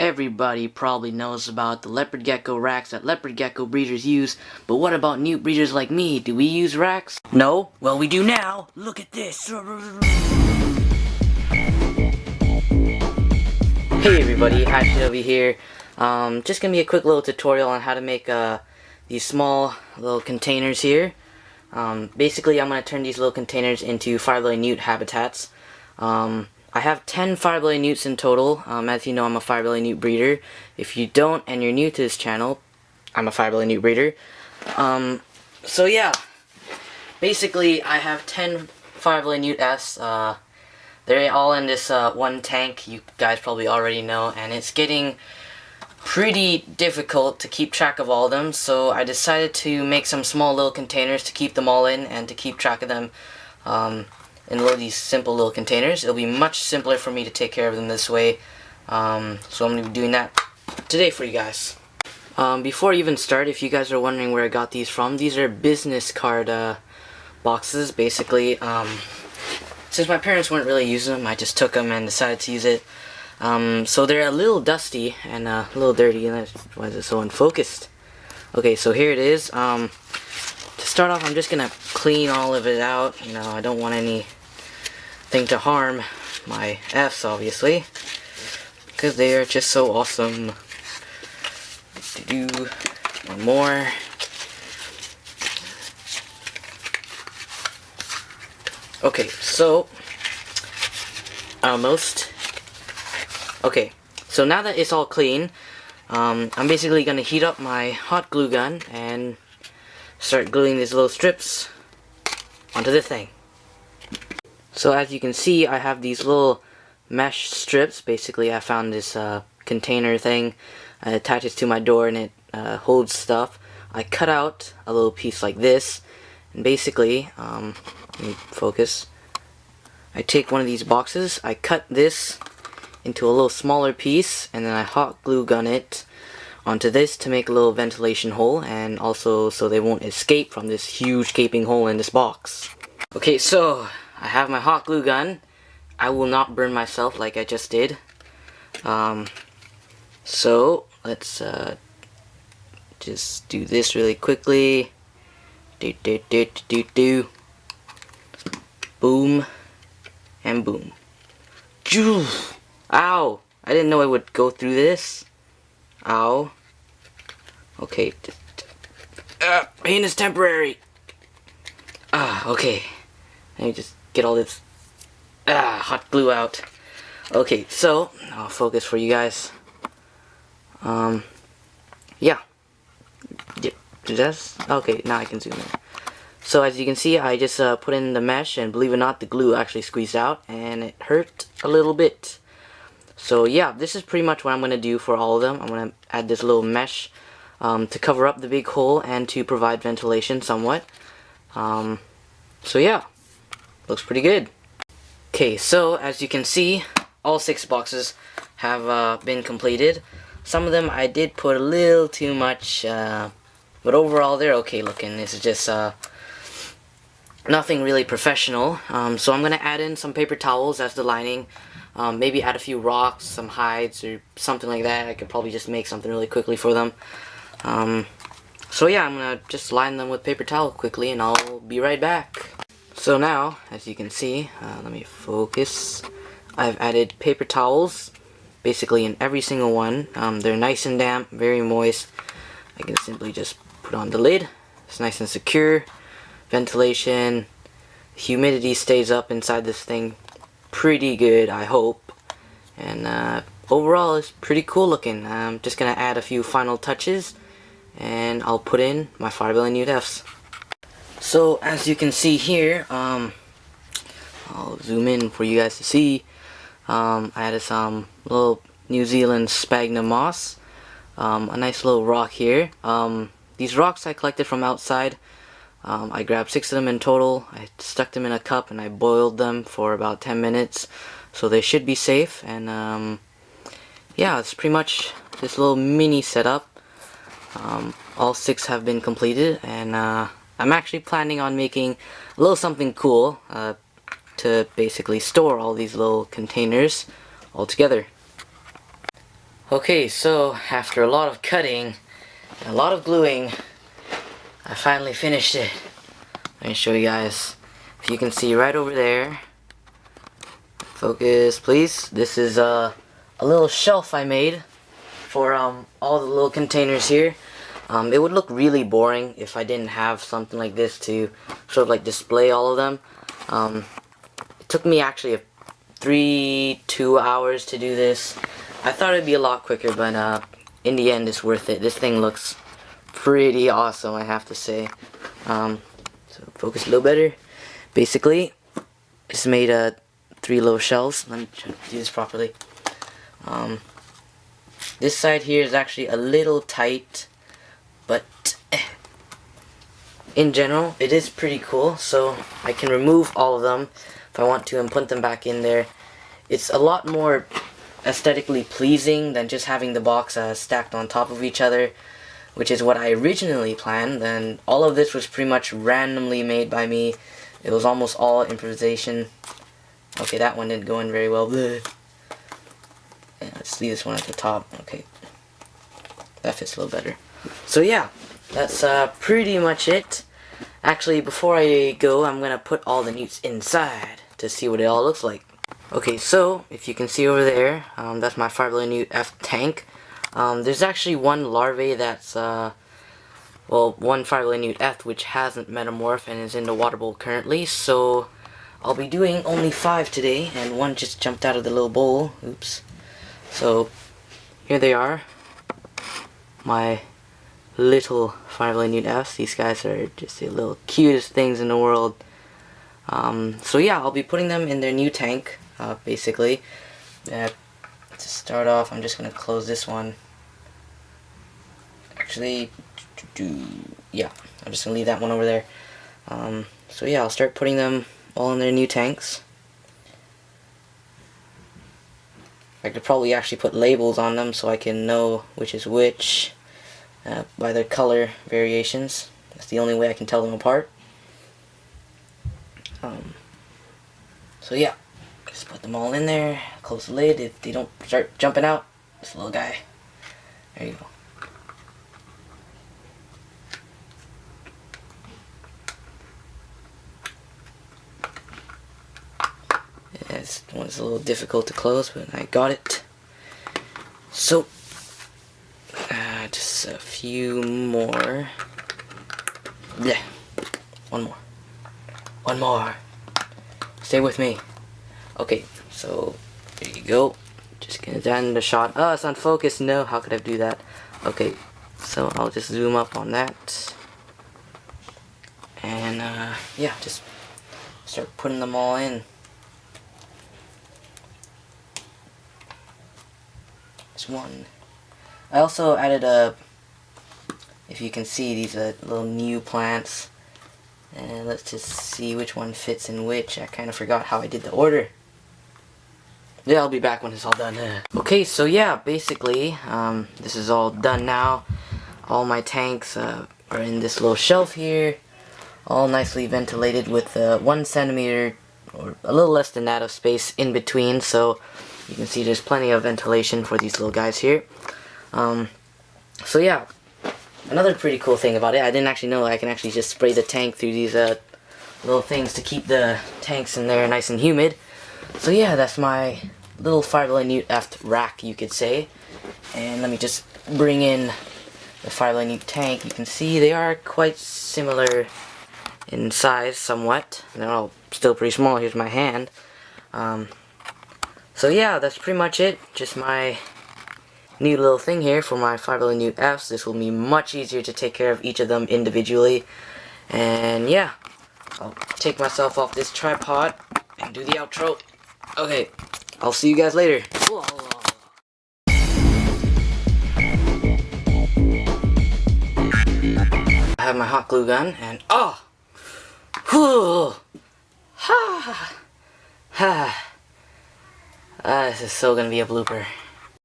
Everybody probably knows about the leopard gecko racks that leopard gecko breeders use, but what about newt breeders like me? Do we use racks? No? Well, we do now! Look at this! Hey everybody, IHTW here. Just gonna be a quick little tutorial on how to make these small little containers here. Basically, I'm gonna turn these little containers into firebelly newt habitats. I have 10 firebelly newts in total. As you know, I'm a firebelly newt breeder. If you don't and you're new to this channel, I'm a firebelly newt breeder. So yeah, basically I have 10 firebelly newt Fs. They're all in this one tank, you guys probably already know, and it's getting pretty difficult to keep track of all of them, so I decided to make some small little containers to keep them all in and to keep track of them in these simple little containers. It'll be much simpler for me to take care of them this way, so I'm going to be doing that today for you guys. Before I even start, if you guys are wondering where I got these from, these are business card boxes, basically. Since my parents weren't really using them, I just took them and decided to use it. So they're a little dusty and a little dirty, and that's why is it so unfocused. Okay, so here it is. To start off, I'm just gonna clean all of it out. You know, I don't want anything to harm my Fs, obviously, because they are just so awesome. Do one more. Okay, so almost. Okay, so now that it's all clean, I'm basically gonna heat up my hot glue gun and start gluing these little strips onto the thing. So as you can see, I have these little mesh strips. Basically, I found this container thing. I attach it to my door and it holds stuff. I cut out a little piece like this, and basically, let me focus. I take one of these boxes, I cut this into a little smaller piece, and then I hot glue gun it onto this to make a little ventilation hole, and also so they won't escape from this huge gaping hole in this box. Okay, so I have my hot glue gun. I will not burn myself like I just did. So let's just do this really quickly. Boom and boom. Ow! I didn't know I would go through this. Ow. Okay. Pain is temporary. Okay. Let me just get all this hot glue out. Okay, so I'll focus for you guys. Yeah. Okay, now I can zoom in. So as you can see, I just put in the mesh, and believe it or not, the glue actually squeezed out, and it hurt a little bit. So yeah, this is pretty much what I'm going to do for all of them. I'm going to add this little mesh to cover up the big hole and to provide ventilation somewhat. So yeah, looks pretty good. Okay, so as you can see, all 6 boxes have been completed. Some of them I did put a little too much, but overall they're okay looking. This is just nothing really professional. So I'm going to add in some paper towels as the lining. Maybe add a few rocks, some hides, or something like that. I could probably just make something really quickly for them. So yeah, I'm going to just line them with paper towel quickly, and I'll be right back. So now, as you can see, let me focus. I've added paper towels, basically in every single one. They're nice and damp, very moist. I can simply just put on the lid. It's nice and secure. Ventilation, humidity stays up inside this thing pretty good, I hope. And overall, it's pretty cool looking. I'm just gonna add a few final touches, and I'll put in my firebelly newt Fs. So as you can see here, I'll zoom in for you guys to see. I added some little New Zealand sphagnum moss, a nice little rock here. These rocks I collected from outside. I grabbed 6 of them in total. I stuck them in a cup and I boiled them for about 10 minutes, so they should be safe. And yeah, it's pretty much this little mini setup. All 6 have been completed, and I'm actually planning on making a little something cool to basically store all these little containers all together. Okay, so after a lot of cutting and a lot of gluing, I finally finished it. Let me show you guys. If you can see right over there, focus please, this is a little shelf I made for all the little containers here. It would look really boring if I didn't have something like this to sort of like display all of them. It took me actually 2 hours to do this. I thought it'd be a lot quicker, but in the end it's worth it. This thing looks pretty awesome, I have to say. So focus a little better. Basically, just made 3 little shelves. Let me try to do this properly. This side here is actually a little tight, but in general it is pretty cool. So I can remove all of them if I want to and put them back in there. It's a lot more aesthetically pleasing than just having the box stacked on top of each other, which is what I originally planned. And all of this was pretty much randomly made by me. It was almost all improvisation. Okay, that one didn't go in very well. Bleh. Yeah, let's leave this one at the top. Okay, that fits a little better. So yeah, that's pretty much it. Actually, before I go, I'm gonna put all the newts inside to see what it all looks like. Okay, so if you can see over there, that's my fiberglass Newt Eft tank. There's actually one larvae that's one fiberglass Newt Eft which hasn't metamorphed and is in the water bowl currently. So I'll be doing only 5 today, and one just jumped out of the little bowl. Oops. So here they are, my little fiberglass Newt Efts. These guys are just the little cutest things in the world. So yeah, I'll be putting them in their new tank, basically. To start off, I'm just going to close this one. Actually, yeah, I'm just going to leave that one over there. So yeah, I'll start putting them all in their new tanks. I could probably actually put labels on them so I can know which is which by their color variations. That's the only way I can tell them apart. So yeah, just put them all in there, close the lid if they don't start jumping out. This little guy. There you go. Yeah, this one's a little difficult to close, but I got it. So, just a few more. Yeah, one more. One more. Stay with me. Okay, so there you go. Just gonna down the shot. Oh, it's unfocused. No, how could I do that? Okay, so I'll just zoom up on that. And yeah, just start putting them all in. There's one. I also added if you can see, these little new plants. And let's just see which one fits in which. I kind of forgot how I did the order. Yeah, I'll be back when it's all done. Okay, so yeah, basically, this is all done now. All my tanks are in this little shelf here. All nicely ventilated with 1 centimeter, or a little less than that, of space in between. So you can see there's plenty of ventilation for these little guys here. So yeah. Another pretty cool thing about it, I didn't actually know I can actually just spray the tank through these little things to keep the tanks in there nice and humid. So yeah, that's my little fiberglass Newt Eft rack, you could say. And let me just bring in the fiberglass Newt tank. You can see they are quite similar in size, somewhat. They're all still pretty small. Here's my hand. So yeah, that's pretty much it. Just my new little thing here for my fiberglass Newt Efts. This will be much easier to take care of each of them individually. And yeah, I'll take myself off this tripod and do the outro. Okay, I'll see you guys later. I have my hot glue gun and this is so gonna be a blooper.